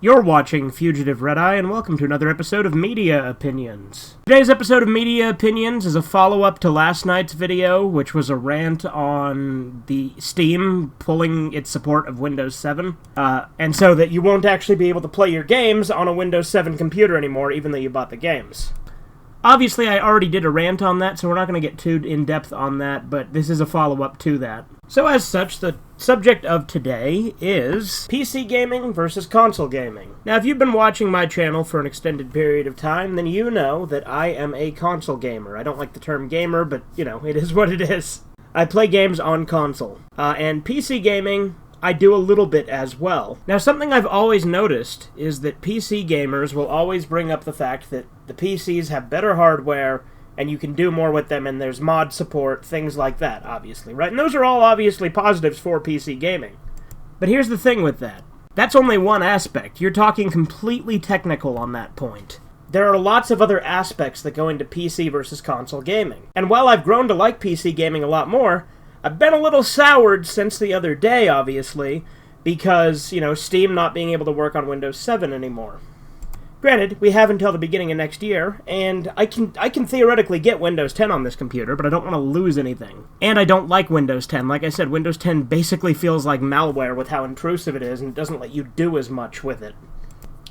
You're watching Fugitive Red-Eye, and welcome to another episode of Media Opinions. Today's episode of Media Opinions is a follow-up to last night's video, which was a rant on the Steam pulling its support of Windows 7, and so that you won't actually be able to play your games on a Windows 7 computer anymore, even though you bought the games. Obviously, I already did a rant on that, so we're not going to get too in-depth on that, but this is a follow-up to that. So as such, the subject of today is PC gaming versus console gaming. Now, if you've been watching my channel for an extended period of time, then you know that I am a console gamer. I don't like the term gamer, but, you know, it is what it is. I play games on console. And PC gaming, I do a little bit as well. Now, something I've always noticed is that PC gamers will always bring up the fact that the PCs have better hardware, and you can do more with them, and there's mod support, things like that, obviously, right? And those are all obviously positives for PC gaming. But here's the thing with that. That's only one aspect. You're talking completely technical on that point. There are lots of other aspects that go into PC versus console gaming. And while I've grown to like PC gaming a lot more, I've been a little soured since the other day, obviously, because, you know, Steam not being able to work on Windows 7 anymore. Granted, we have until the beginning of next year, and I can theoretically get Windows 10 on this computer, but I don't want to lose anything. And I don't like Windows 10. Like I said, Windows 10 basically feels like malware with how intrusive it is, and it doesn't let you do as much with it.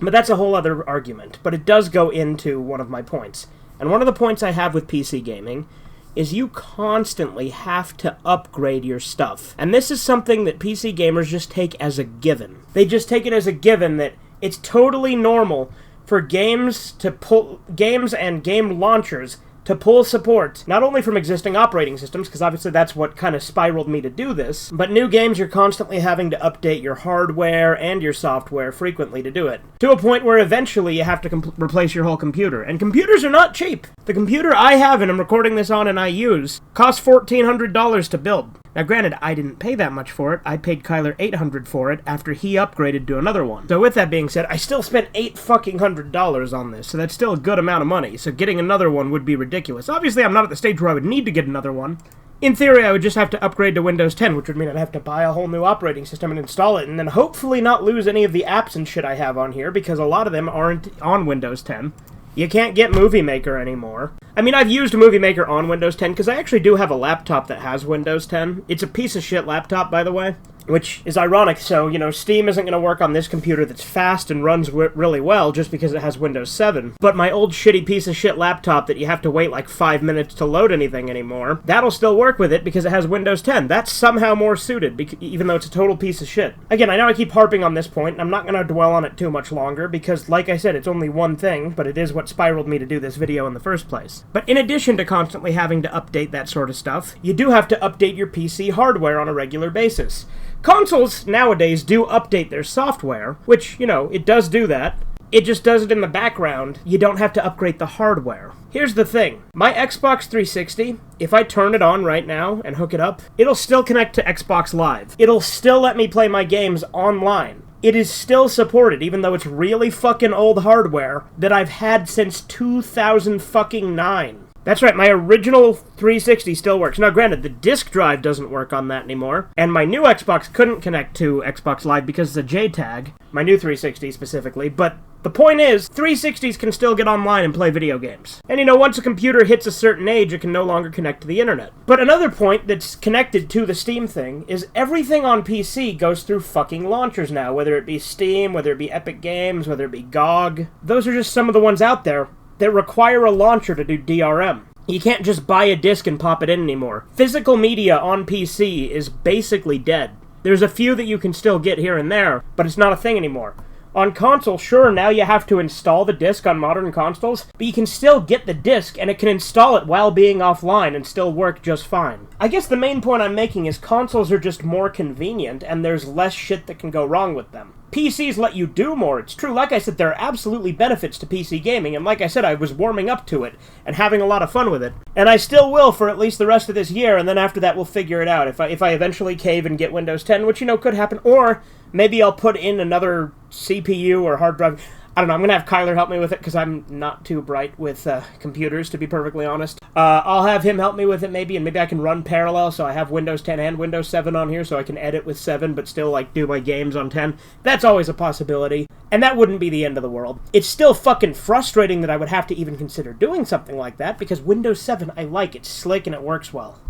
But that's a whole other argument, but it does go into one of my points. And one of the points I have with PC gaming is you constantly have to upgrade your stuff. And this is something that PC gamers just take as a given. They just take it as a given that it's totally normal for games and game launchers to pull support, not only from existing operating systems, because obviously that's what kind of spiraled me to do this, but new games you're constantly having to update your hardware and your software frequently to do it. To a point where eventually you have to replace your whole computer. And computers are not cheap. The computer I have and I'm recording this on and I use costs $1,400 to build. Now granted, I didn't pay that much for it. I paid Kyler $800 for it after he upgraded to another one. So with that being said, I still spent $800 on this, so that's still a good amount of money. So getting another one would be ridiculous. Obviously, I'm not at the stage where I would need to get another one. In theory, I would just have to upgrade to Windows 10, which would mean I'd have to buy a whole new operating system and install it, and then hopefully not lose any of the apps and shit I have on here, because a lot of them aren't on Windows 10. You can't get Movie Maker anymore. I mean, I've used Movie Maker on Windows 10, because I actually do have a laptop that has Windows 10. It's a piece of shit laptop, by the way, which is ironic. So, you know, Steam isn't going to work on this computer that's fast and runs really well just because it has Windows 7. But my old shitty piece of shit laptop that you have to wait like 5 minutes to load anything anymore, that'll still work with it because it has Windows 10. That's somehow more suited, even though it's a total piece of shit. Again, I know I keep harping on this point, and I'm not going to dwell on it too much longer because, like I said, it's only one thing, but it is what spiraled me to do this video in the first place. But in addition to constantly having to update that sort of stuff, you do have to update your PC hardware on a regular basis. Consoles nowadays do update their software, which, you know, it does do that. It just does it in the background. You don't have to upgrade the hardware. Here's the thing. My Xbox 360, if I turn it on right now and hook it up, it'll still connect to Xbox Live. It'll still let me play my games online. It is still supported, even though it's really fucking old hardware that I've had since 2009. That's right, my original 360 still works. Now granted, the disk drive doesn't work on that anymore, and my new Xbox couldn't connect to Xbox Live because it's a JTAG, my new 360 specifically, but the point is, 360s can still get online and play video games. And you know, once a computer hits a certain age, it can no longer connect to the internet. But another point that's connected to the Steam thing is everything on PC goes through fucking launchers now, whether it be Steam, whether it be Epic Games, whether it be GOG. Those are just some of the ones out there that require a launcher to do DRM. You can't just buy a disc and pop it in anymore. Physical media on PC is basically dead. There's a few that you can still get here and there, but it's not a thing anymore. On console, sure, now you have to install the disc on modern consoles, but you can still get the disc, and it can install it while being offline and still work just fine. I guess the main point I'm making is consoles are just more convenient, and there's less shit that can go wrong with them. PCs let you do more, it's true. Like I said, there are absolutely benefits to PC gaming, and like I said, I was warming up to it and having a lot of fun with it. And I still will for at least the rest of this year, and then after that we'll figure it out. If I eventually cave and get Windows 10, which, you know, could happen, or maybe I'll put in another CPU or hard drive. I don't know, I'm gonna have Kyler help me with it, because I'm not too bright with computers, to be perfectly honest. I'll have him help me with it, maybe, and maybe I can run parallel, so I have Windows 10 and Windows 7 on here, so I can edit with 7, but still, like, do my games on 10. That's always a possibility, and that wouldn't be the end of the world. It's still fucking frustrating that I would have to even consider doing something like that, because Windows 7, I like. It's slick and it works well.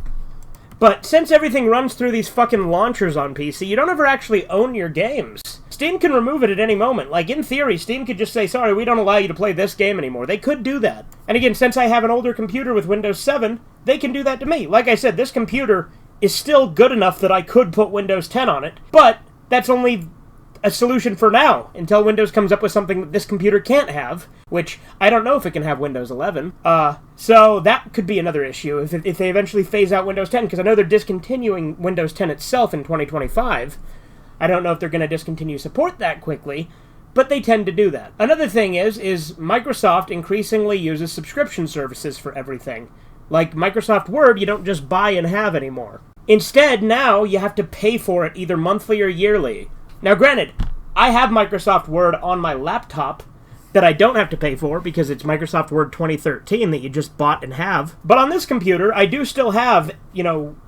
But since everything runs through these fucking launchers on PC, you don't ever actually own your games. Steam can remove it at any moment. Like, in theory, Steam could just say, sorry, we don't allow you to play this game anymore. They could do that. And again, since I have an older computer with Windows 7, they can do that to me. Like I said, this computer is still good enough that I could put Windows 10 on it, but that's only a solution for now, until Windows comes up with something that this computer can't have, which I don't know if it can have Windows 11. So that could be another issue if they eventually phase out Windows 10, because I know they're discontinuing Windows 10 itself in 2025. I don't know if they're going to discontinue support that quickly, but they tend to do that. Another thing is Microsoft increasingly uses subscription services for everything. Like Microsoft Word, you don't just buy and have anymore. Instead, now you have to pay for it either monthly or yearly. Now, granted, I have Microsoft Word on my laptop that I don't have to pay for because it's Microsoft Word 2013 that you just bought and have. But on this computer, I do still have,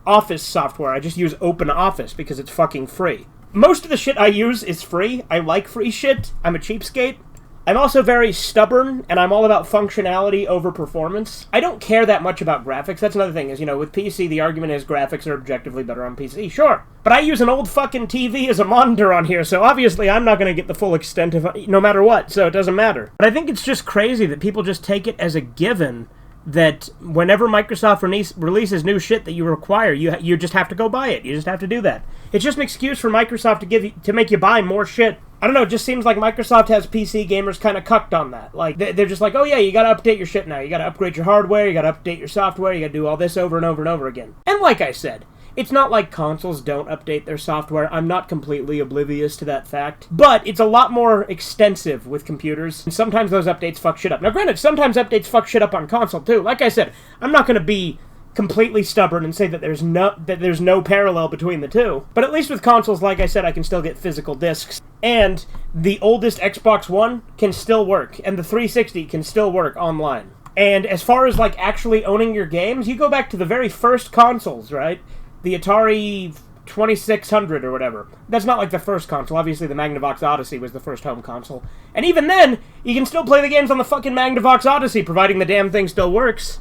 Office software. I just use OpenOffice because it's fucking free. Most of the shit I use is free. I like free shit. I'm a cheapskate. I'm also very stubborn, and I'm all about functionality over performance. I don't care that much about graphics. That's another thing, is, with PC, the argument is graphics are objectively better on PC. Sure. But I use an old fucking TV as a monitor on here, so obviously I'm not going to get the full extent of no matter what, so it doesn't matter. But I think it's just crazy that people just take it as a given that whenever Microsoft releases new shit that you require, you just have to go buy it. You just have to do that. It's just an excuse for Microsoft to make you buy more shit. I don't know, it just seems like Microsoft has PC gamers kind of cucked on that. Like, they're just like, oh yeah, you gotta update your shit now. You gotta upgrade your hardware, you gotta update your software, you gotta do all this over and over and over again. And like I said, it's not like consoles don't update their software. I'm not completely oblivious to that fact. But it's a lot more extensive with computers, and sometimes those updates fuck shit up. Now granted, sometimes updates fuck shit up on console too. Like I said, I'm not gonna be completely stubborn and say that there's no parallel between the two. But at least with consoles, like I said, I can still get physical discs. And the oldest Xbox One can still work, and the 360 can still work online. And as far as, like, actually owning your games, you go back to the very first consoles, right? The Atari 2600 or whatever. That's not like the first console. Obviously, the Magnavox Odyssey was the first home console. And even then, you can still play the games on the fucking Magnavox Odyssey, providing the damn thing still works.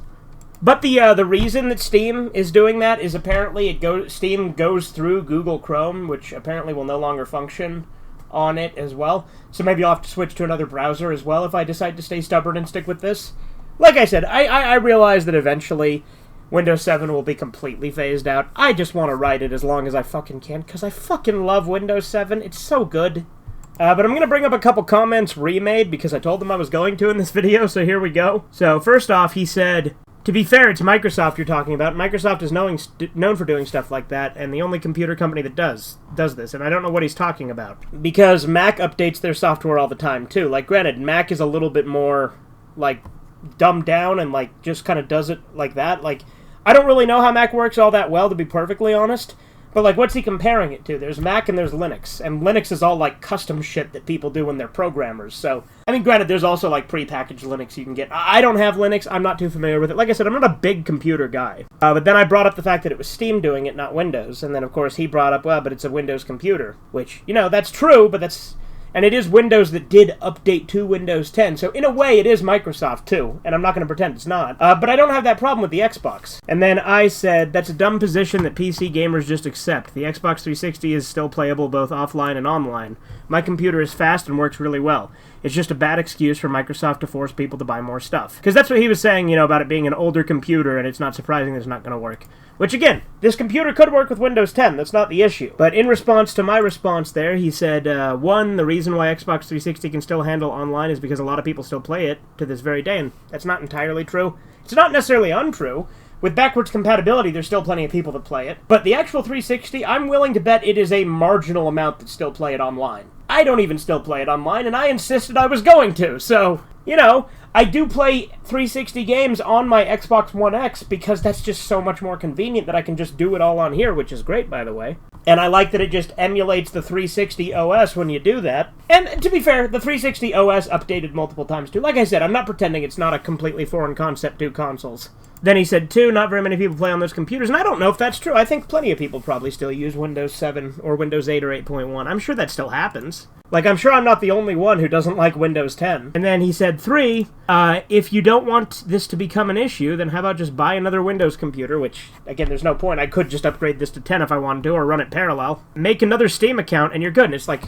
But the reason that Steam is doing that is apparently Steam goes through Google Chrome, which apparently will no longer function on it as well. So maybe I'll have to switch to another browser as well if I decide to stay stubborn and stick with this. Like I said, I realize that eventually Windows 7 will be completely phased out. I just want to ride it as long as I fucking can, because I fucking love Windows 7. It's so good. But I'm going to bring up a couple comments remade, because I told them I was going to in this video, so here we go. So first off, he said, to be fair, it's Microsoft you're talking about. Microsoft is known for doing stuff like that, and the only computer company that does this, and I don't know what he's talking about. Because Mac updates their software all the time, too. Like, granted, Mac is a little bit more, like, dumbed down and, like, just kind of does it like that. Like, I don't really know how Mac works all that well, to be perfectly honest. But, like, what's he comparing it to? There's Mac and there's Linux. And Linux is all, like, custom shit that people do when they're programmers. So, I mean, granted, there's also, like, prepackaged Linux you can get. I don't have Linux. I'm not too familiar with it. Like I said, I'm not a big computer guy. But then I brought up the fact that it was Steam doing it, not Windows. And then, of course, he brought up, well, but it's a Windows computer. Which, that's true, but that's... And it is Windows that did update to Windows 10, so in a way it is Microsoft too, and I'm not going to pretend it's not. But I don't have that problem with the Xbox. And then I said, that's a dumb position that PC gamers just accept. The Xbox 360 is still playable both offline and online. My computer is fast and works really well. It's just a bad excuse for Microsoft to force people to buy more stuff. Because that's what he was saying, about it being an older computer, and it's not surprising that it's not going to work. Which, again, this computer could work with Windows 10. That's not the issue. But in response to my response there, he said, one, the reason why Xbox 360 can still handle online is because a lot of people still play it to this very day, and that's not entirely true. It's not necessarily untrue. With backwards compatibility, there's still plenty of people that play it. But the actual 360, I'm willing to bet it is a marginal amount that still play it online. I don't even still play it online, and I insisted I was going to, so, I do play 360 games on my Xbox One X because that's just so much more convenient that I can just do it all on here, which is great, by the way. And I like that it just emulates the 360 OS when you do that. And to be fair, the 360 OS updated multiple times too. Like I said, I'm not pretending it's not a completely foreign concept to consoles. Then he said, too, not very many people play on those computers, and I don't know if that's true. I think plenty of people probably still use Windows 7 or Windows 8 or 8.1. I'm sure that still happens. Like, I'm sure I'm not the only one who doesn't like Windows 10. And then he said, 3, if you don't want this to become an issue, then how about just buy another Windows computer, which, again, there's no point. I could just upgrade this to 10 if I wanted to, or run it parallel. Make another Steam account, and you're good. And it's like...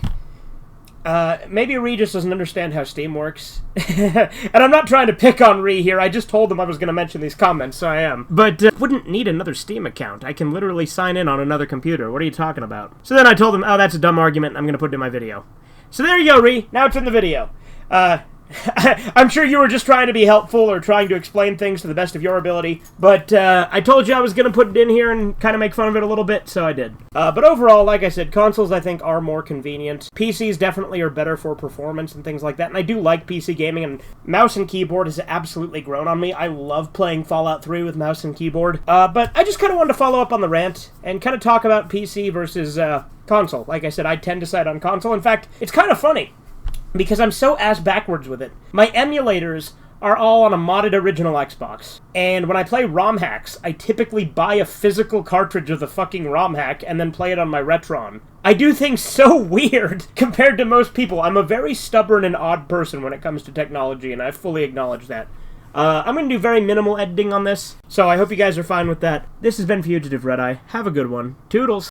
maybe Ree just doesn't understand how Steam works. And I'm not trying to pick on Ree here, I just told him I was going to mention these comments, so I am. But, wouldn't need another Steam account. I can literally sign in on another computer. What are you talking about? So then I told him, oh, that's a dumb argument, I'm going to put it in my video. So there you go, Ree. Now it's in the video. I'm sure you were just trying to be helpful or trying to explain things to the best of your ability, but I told you I was going to put it in here and kind of make fun of it a little bit, so I did. But overall, like I said, consoles I think are more convenient. PCs definitely are better for performance and things like that, and I do like PC gaming, and mouse and keyboard has absolutely grown on me. I love playing Fallout 3 with mouse and keyboard, but I just kind of wanted to follow up on the rant and kind of talk about PC versus console. Like I said, I tend to side on console. In fact, it's kind of funny, because I'm so ass backwards with it. My emulators are all on a modded original Xbox. And when I play ROM hacks, I typically buy a physical cartridge of the fucking ROM hack and then play it on my Retron. I do things so weird compared to most people. I'm a very stubborn and odd person when it comes to technology, and I fully acknowledge that. I'm going to do very minimal editing on this, so I hope you guys are fine with that. This has been Fugitive Red Eye. Have a good one. Toodles!